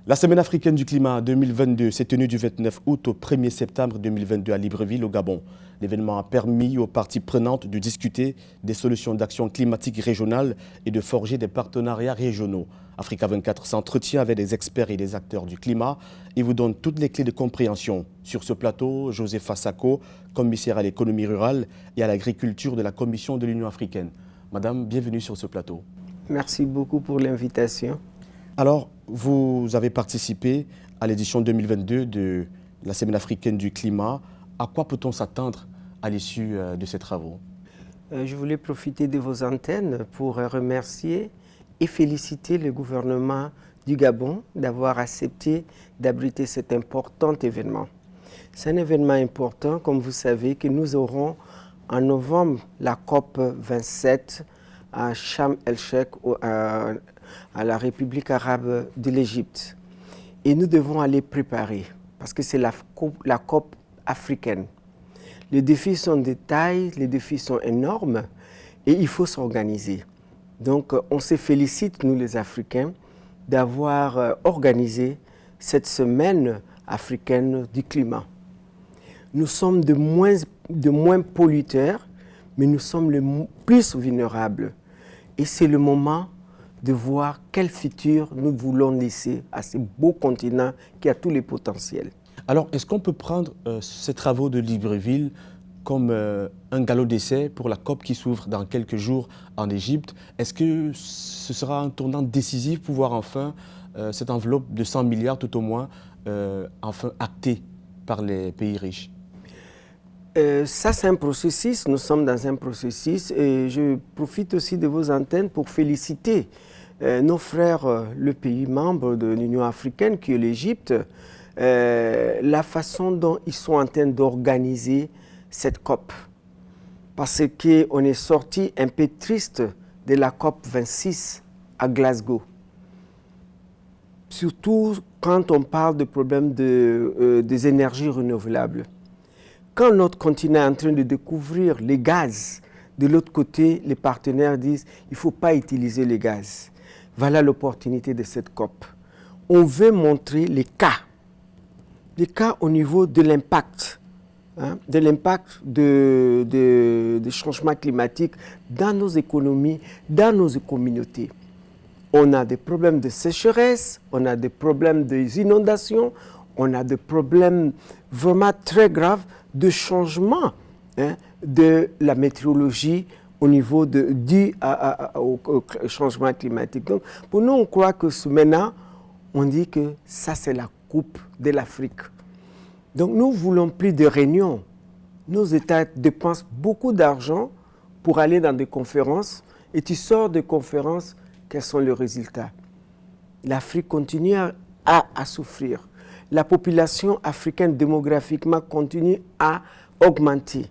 La Semaine africaine du climat 2022 s'est tenue du 29 août au 1er septembre 2022 à Libreville, au Gabon. L'événement a permis aux parties prenantes de discuter des solutions d'action climatique régionale et de forger des partenariats régionaux. Africa 24 s'entretient avec des experts et des acteurs du climat et vous donne toutes les clés de compréhension. Sur ce plateau, Josepha Sako, commissaire à l'économie rurale et à l'agriculture de la Commission de l'Union africaine. Madame, bienvenue sur ce plateau. Merci beaucoup pour l'invitation. Alors, vous avez participé à l'édition 2022 de la Semaine africaine du climat. À quoi peut-on s'attendre à l'issue de ces travaux? Je voulais profiter de vos antennes pour remercier et féliciter le gouvernement du Gabon d'avoir accepté d'abriter cet important événement. C'est un événement important, comme vous savez, que nous aurons en novembre la COP 27 à Sharm el-Sheikh, à la République arabe de l'Égypte. Et nous devons aller préparer, parce que c'est la COP africaine. Les défis sont de taille, les défis sont énormes, et il faut s'organiser. Donc on se félicite, nous les Africains, d'avoir organisé cette semaine africaine du climat. Nous sommes de moins polluteurs, mais nous sommes les plus vulnérables. Et c'est le moment de voir quel futur nous voulons laisser à ce beau continent qui a tous les potentiels. Alors, est-ce qu'on peut prendre ces travaux de Libreville comme un galop d'essai pour la COP qui s'ouvre dans quelques jours en Égypte? Est-ce que ce sera un tournant décisif pour voir enfin cette enveloppe de 100 milliards tout au moins enfin actée par les pays riches? Ça, c'est un processus. Nous sommes dans un processus et je profite aussi de vos antennes pour féliciter nos frères, le pays membre de l'Union africaine, qui est l'Égypte, la façon dont ils sont en train d'organiser cette COP. Parce qu'on est sorti un peu triste de la COP 26 à Glasgow. Surtout quand on parle de problèmes des énergies renouvelables. Quand notre continent est en train de découvrir les gaz, de l'autre côté, les partenaires disent qu'il ne faut pas utiliser les gaz. Voilà l'opportunité de cette COP. On veut montrer les cas au niveau de l'impact, de l'impact des changements climatiques dans nos économies, dans nos communautés. On a des problèmes de sécheresse, on a des problèmes d'inondations, on a des problèmes vraiment très graves de changement de la météorologie au niveau dû au changement climatique. Donc, pour nous, on croit que maintenant, on dit que ça, c'est la coupe de l'Afrique. Donc, nous ne voulons plus de réunions. Nos États dépensent beaucoup d'argent pour aller dans des conférences et tu sors de conférences, quels sont les résultats? L'Afrique continue à souffrir. La population africaine démographiquement continue à augmenter.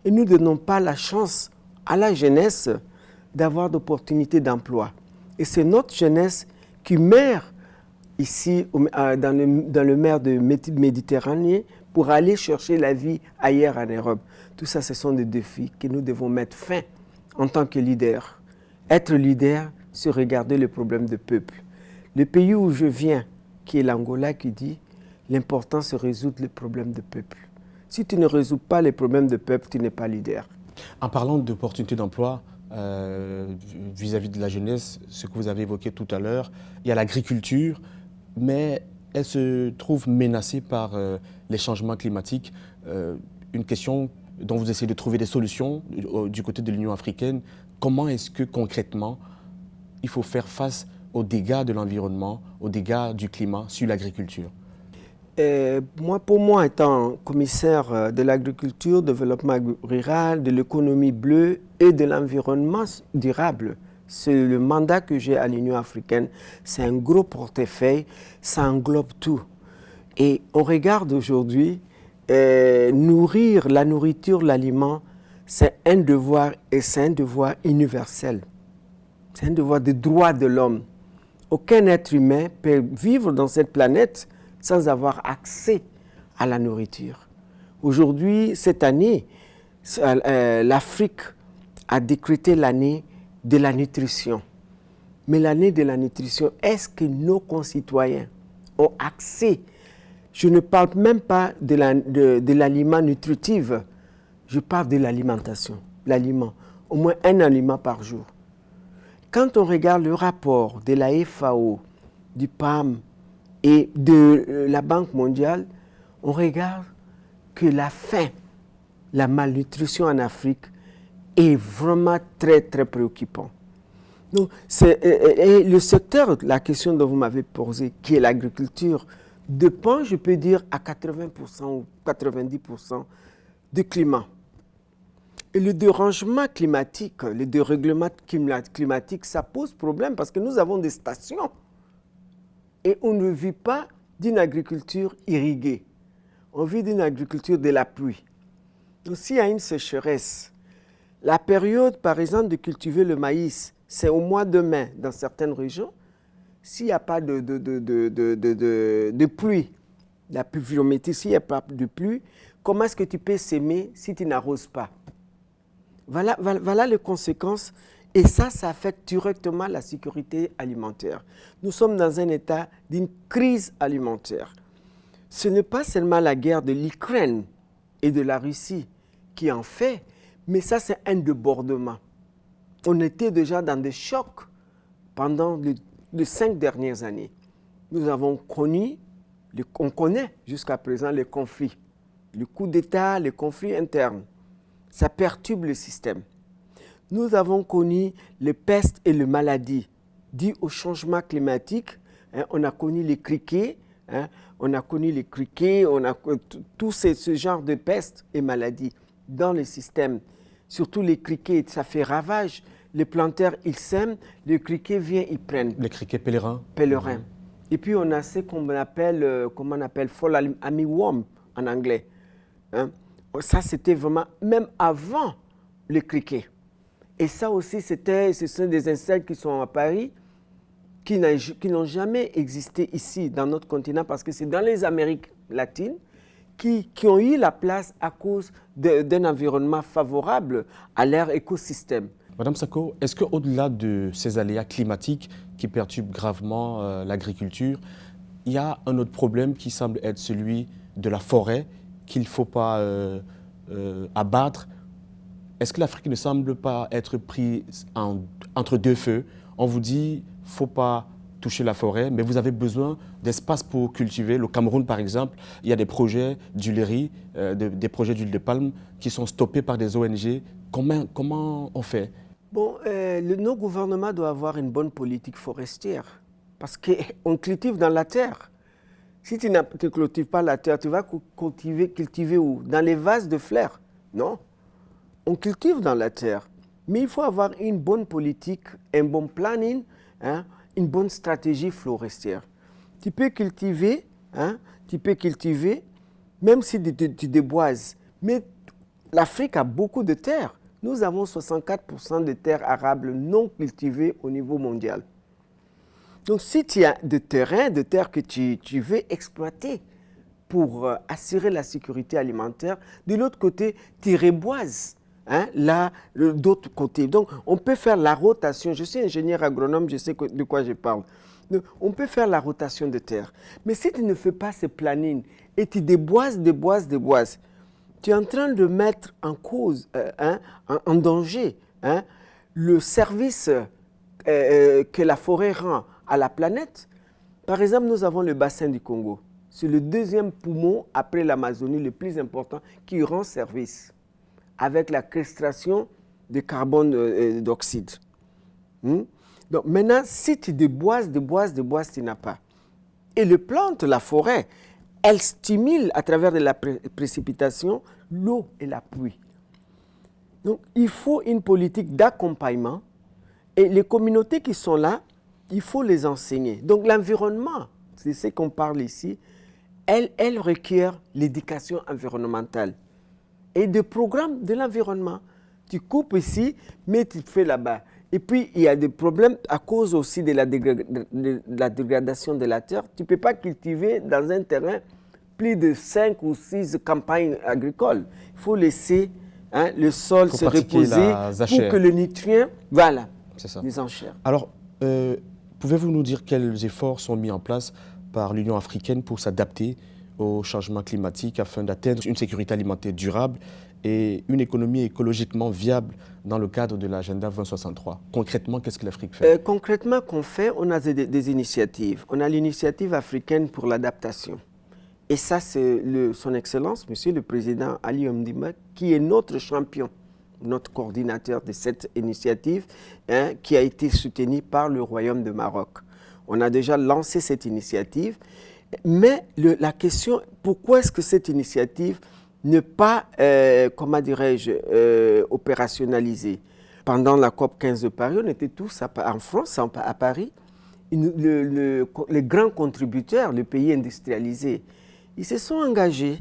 Et nous ne donnons pas la chance à la jeunesse d'avoir d'opportunités d'emploi. Et c'est notre jeunesse qui meurt ici dans le mer de Méditerranée pour aller chercher la vie ailleurs en Europe. Tout ça, ce sont des défis que nous devons mettre fin en tant que leader. Être leader, c'est regarder les problèmes du peuple. Le pays où je viens, qui est l'Angola, qui dit l'important, c'est résoudre les problèmes du peuple. Si tu ne résous pas les problèmes du peuple, tu n'es pas leader. En parlant d'opportunités d'emploi vis-à-vis de la jeunesse, ce que vous avez évoqué tout à l'heure, il y a l'agriculture, mais elle se trouve menacée par les changements climatiques. Une question dont vous essayez de trouver des solutions du côté de l'Union africaine. Comment est-ce que concrètement il faut faire face aux dégâts de l'environnement, aux dégâts du climat sur l'agriculture? Pour moi, étant commissaire de l'agriculture, développement rural, de l'économie bleue et de l'environnement durable, c'est le mandat que j'ai à l'Union africaine. C'est un gros portefeuille, ça englobe tout. Et on regarde aujourd'hui, nourrir la nourriture, l'aliment, c'est un devoir et c'est un devoir universel. C'est un devoir de droit de l'homme. Aucun être humain peut vivre dans cette planète sans avoir accès à la nourriture. Aujourd'hui, cette année, l'Afrique a décrété l'année de la nutrition. Mais l'année de la nutrition, est-ce que nos concitoyens ont accès. Je ne parle même pas de l'aliment nutritif, je parle de l'alimentation, l'aliment, au moins un aliment par jour. Quand on regarde le rapport de la FAO, du PAM et de la Banque mondiale, on regarde que la faim, la malnutrition en Afrique est vraiment très, très préoccupant. Donc, et le secteur, la question dont vous m'avez posée, qui est l'agriculture, dépend, je peux dire, à 80% ou 90% du climat. Et le dérangement climatique, le dérèglement climatique, ça pose problème parce que nous avons des stations et on ne vit pas d'une agriculture irriguée. On vit d'une agriculture de la pluie. Donc, s'il y a une sécheresse, la période, par exemple, de cultiver le maïs, c'est au mois de mai dans certaines régions. S'il n'y a pas de pluie, la pluviométrie, s'il n'y a pas de pluie, comment est-ce que tu peux s'aimer si tu n'arroses pas? Voilà les conséquences. Et ça affecte directement la sécurité alimentaire. Nous sommes dans un état d'une crise alimentaire. Ce n'est pas seulement la guerre de l'Ukraine et de la Russie qui en fait, mais ça, c'est un débordement. On était déjà dans des chocs pendant les 5 dernières années. Nous avons connu, on connaît jusqu'à présent les conflits, le coup d'État, les conflits internes. Ça perturbe le système. Nous avons connu les pestes et les maladies dues au changement climatique. On a connu les criquets, on a tout ce genre de pestes et maladies dans le système. Surtout les criquets, ça fait ravage. Les planteurs, ils sèment, les criquets viennent, ils prennent. Les criquets pèlerins. Pèlerins. Et puis on a ce qu'on appelle, fall armyworm en anglais. Ça, c'était vraiment, même avant les criquets. Et ça aussi, ce sont des insectes qui sont à Paris, qui n'ont jamais existé ici, dans notre continent, parce que c'est dans les Amériques latines qui ont eu la place à cause d'un environnement favorable à leur écosystème. Madame Sako, est-ce qu'au-delà de ces aléas climatiques qui perturbent gravement l'agriculture, il y a un autre problème qui semble être celui de la forêt qu'il ne faut pas abattre? Est-ce que l'Afrique ne semble pas être prise entre deux feux? On vous dit, il ne faut pas toucher la forêt, mais vous avez besoin d'espace pour cultiver. Le Cameroun, par exemple, il y a des projets d'huileries, des projets d'huile de palme qui sont stoppés par des ONG. Comment on fait? Bon, nos gouvernements doivent avoir une bonne politique forestière parce qu'on cultive dans la terre. Si tu ne cultives pas la terre, tu vas cultiver où? Dans les vases de fleurs? Non. On cultive dans la terre. Mais il faut avoir une bonne politique, un bon planning, une bonne stratégie forestière. Tu peux cultiver, même si tu déboises. Mais l'Afrique a beaucoup de terres. Nous avons 64% de terres arables non cultivées au niveau mondial. Donc, si tu as des terres que tu veux exploiter pour assurer la sécurité alimentaire, de l'autre côté, tu reboises. D'autre côté. Donc, on peut faire la rotation. Je suis ingénieur agronome, je sais de quoi je parle. Donc, on peut faire la rotation de terre. Mais si tu ne fais pas ce planning et tu déboises, tu es en train de mettre en cause, en danger, le service que la forêt rend à la planète. Par exemple, nous avons le bassin du Congo. C'est le deuxième poumon après l'Amazonie le plus important qui rend service, avec la séquestration de carbone dioxyde. Donc maintenant, si tu déboises, tu n'as pas. Et les plantes, la forêt, elles stimulent à travers de la précipitation l'eau et la pluie. Donc il faut une politique d'accompagnement et les communautés qui sont là, il faut les enseigner. Donc l'environnement, c'est ce qu'on parle ici, elle requiert l'éducation environnementale et des programmes de l'environnement. Tu coupes ici, mais tu fais là-bas. Et puis, il y a des problèmes à cause aussi de la dégradation de la terre. Tu ne peux pas cultiver dans un terrain plus de 5 ou 6 campagnes agricoles. Il faut laisser le sol se reposer pour que le nutrient, voilà, les enchères. Alors, pouvez-vous nous dire quels efforts sont mis en place par l'Union africaine pour s'adapter au changement climatique afin d'atteindre une sécurité alimentaire durable et une économie écologiquement viable dans le cadre de l'agenda 2063. Concrètement, qu'est-ce que l'Afrique fait? Concrètement, qu'on fait, on a des initiatives. On a l'initiative africaine pour l'adaptation. Et ça, c'est son Excellence, Monsieur le Président Ali Omdimba, qui est notre champion, notre coordinateur de cette initiative, qui a été soutenue par le Royaume de Maroc. On a déjà lancé cette initiative, mais la question, pourquoi est-ce que cette initiative n'est pas, comment dirais-je, opérationnalisée? Pendant la COP 15 de Paris, on était tous en France, à Paris, les grands contributeurs, les pays industrialisés, ils se sont engagés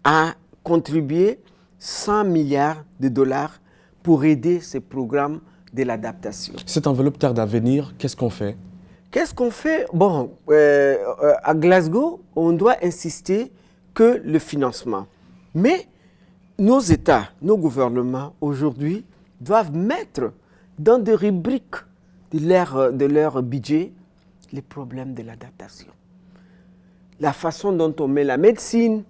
à contribuer 100 milliards de dollars pour aider ce programme de l'adaptation. Cette enveloppe tarde à venir, qu'est-ce qu'on fait? Qu'est-ce qu'on fait? Bon, à Glasgow, on doit insister que le financement. Mais nos États, nos gouvernements, aujourd'hui, doivent mettre dans des rubriques de leur budget les problèmes de l'adaptation. La façon dont on met la médecine,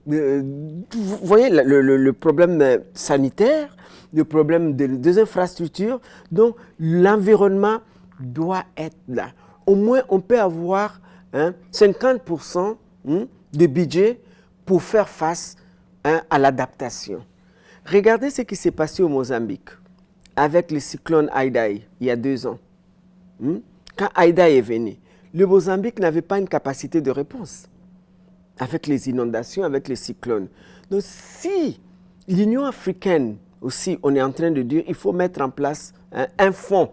vous voyez le problème sanitaire, le problème des infrastructures, donc l'environnement doit être là. Au moins, on peut avoir 50% de budget pour faire face à l'adaptation. Regardez ce qui s'est passé au Mozambique avec le cyclone Idai il y a 2 ans. Quand Idai est venu, le Mozambique n'avait pas une capacité de réponse avec les inondations, avec les cyclones. Donc si l'Union africaine aussi, on est en train de dire il faut mettre en place un fonds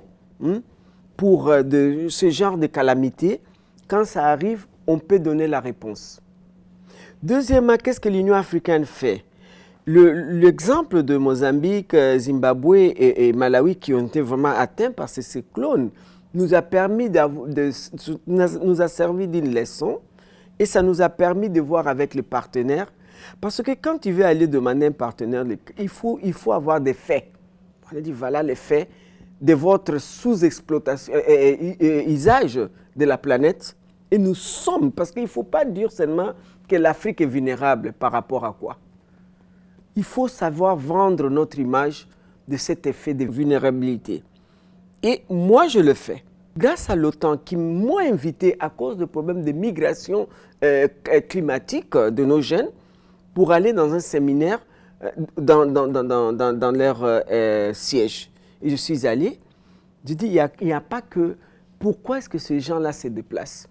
pour ce genre de calamité, quand ça arrive, on peut donner la réponse. Deuxièmement, qu'est-ce que l'Union africaine fait? L'exemple de Mozambique, Zimbabwe et Malawi qui ont été vraiment atteints par ces cyclones nous a permis nous a servi d'une leçon et ça nous a permis de voir avec les partenaires. Parce que quand tu veux aller demander un partenaire, il faut avoir des faits. On a dit voilà les faits de votre sous-exploitation et usage de la planète. Et nous sommes, parce qu'il ne faut pas dire seulement que l'Afrique est vulnérable par rapport à quoi. Il faut savoir vendre notre image de cet effet de vulnérabilité. Et moi, je le fais. Grâce à l'OTAN qui m'a invité à cause du problème de migration climatique de nos jeunes pour aller dans un séminaire dans leur siège. Et je suis allé, je dis, il n'y a pas que... Pourquoi est-ce que ces gens-là se déplacent?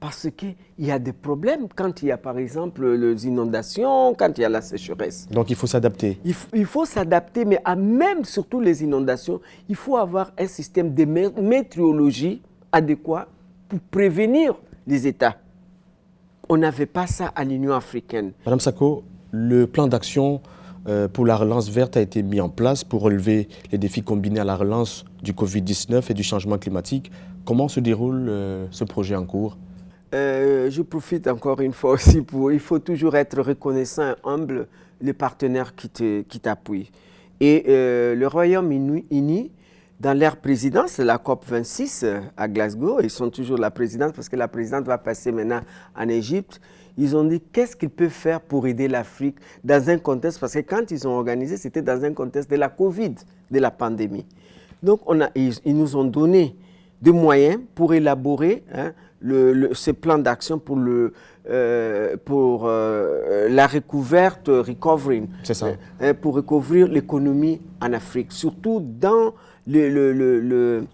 Parce qu'il y a des problèmes quand il y a par exemple les inondations, quand il y a la sécheresse. Donc il faut s'adapter. Il faut s'adapter, mais même surtout les inondations, il faut avoir un système de météorologie adéquat pour prévenir les États. On n'avait pas ça à l'Union africaine. Madame Sako, le plan d'action pour la relance verte a été mis en place pour relever les défis combinés à la relance du Covid-19 et du changement climatique. Comment se déroule ce projet en cours? Je profite encore une fois aussi il faut toujours être reconnaissant et humble les partenaires qui t'appuient. Et le Royaume-Uni, dans leur présidence, la COP 26 à Glasgow, ils sont toujours la présidence parce que la présidente va passer maintenant en Égypte. Ils ont dit qu'est-ce qu'ils peuvent faire pour aider l'Afrique dans un contexte, parce que quand ils ont organisé, c'était dans un contexte de la Covid, de la pandémie. Donc ils nous ont donné des moyens pour élaborer ce plan d'action pour la recouverte, recovering, c'est ça. Pour recouvrir l'économie en Afrique, surtout dans le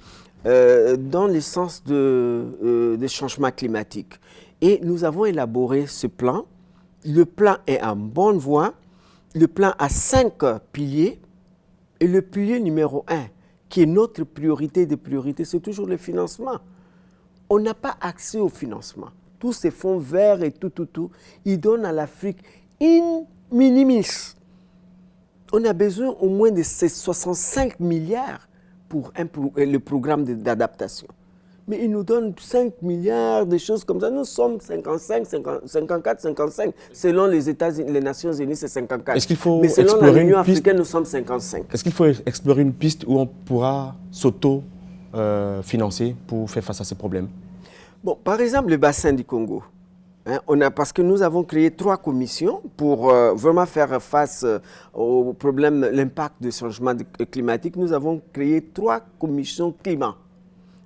sens de changement climatique. Et nous avons élaboré ce plan. Le plan est en bonne voie. Le plan a 5 piliers. Et le pilier numéro 1, qui est notre priorité des priorités, c'est toujours le financement. On n'a pas accès au financement. Tous ces fonds verts et tout, ils donnent à l'Afrique in minimis. On a besoin au moins de ces 65 milliards pour le programme d'adaptation. Mais ils nous donnent 5 milliards, des choses comme ça. Nous sommes 55, 54, 55. Selon les États-Unis, les Nations Unies, c'est 54. Est-ce qu'il faut Mais selon l'Union africaine, nous sommes 55. Est-ce qu'il faut explorer une piste où on pourra s'auto-financer pour faire face à ces problèmes? Bon, par exemple, le bassin du Congo. Hein, parce que nous avons créé 3 commissions pour vraiment faire face au problème, l'impact du changement climatique. Nous avons créé 3 commissions climat.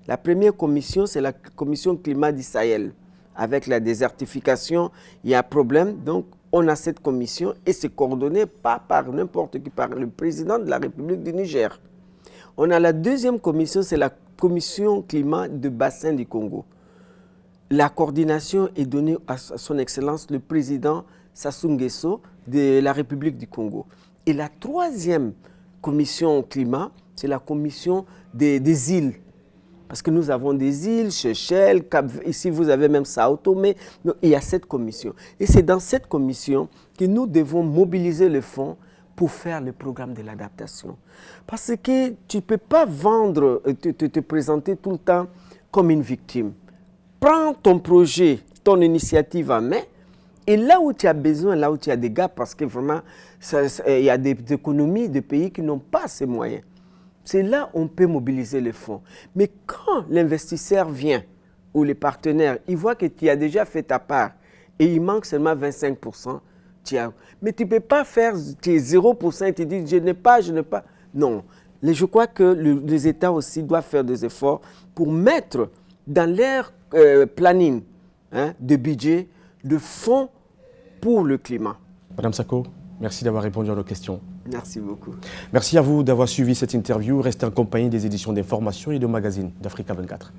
La première commission, c'est la commission climat du Sahel. Avec la désertification, il y a un problème. Donc, on a cette commission et c'est coordonné pas par n'importe qui, par le président de la République du Niger. On a la deuxième commission, c'est la commission climat de bassin du Congo. La coordination est donnée à son Excellence le président Sassou Nguesso de la République du Congo. Et la troisième commission climat, c'est la commission des îles. Parce que nous avons des îles, Seychelles, ici vous avez même Sao Tomé, il y a cette commission. Et c'est dans cette commission que nous devons mobiliser le fonds pour faire le programme de l'adaptation. Parce que tu ne peux pas te présenter tout le temps comme une victime. Prends ton projet, ton initiative en main, et là où tu as besoin, là où tu as des gaps, parce que vraiment, il y a des économies de pays qui n'ont pas ces moyens. C'est là qu'on peut mobiliser les fonds. Mais quand l'investisseur vient, ou les partenaires, ils voient que tu as déjà fait ta part, et il manque seulement 25%, mais tu ne peux pas faire tes 0% et te dire je n'ai pas. Non. Je crois que les États aussi doivent faire des efforts pour mettre dans leur planning de budget de fonds pour le climat. Madame Sako, merci d'avoir répondu à nos questions. Merci beaucoup. Merci à vous d'avoir suivi cette interview. Restez en compagnie des éditions d'information et de magazines d'Africa 24.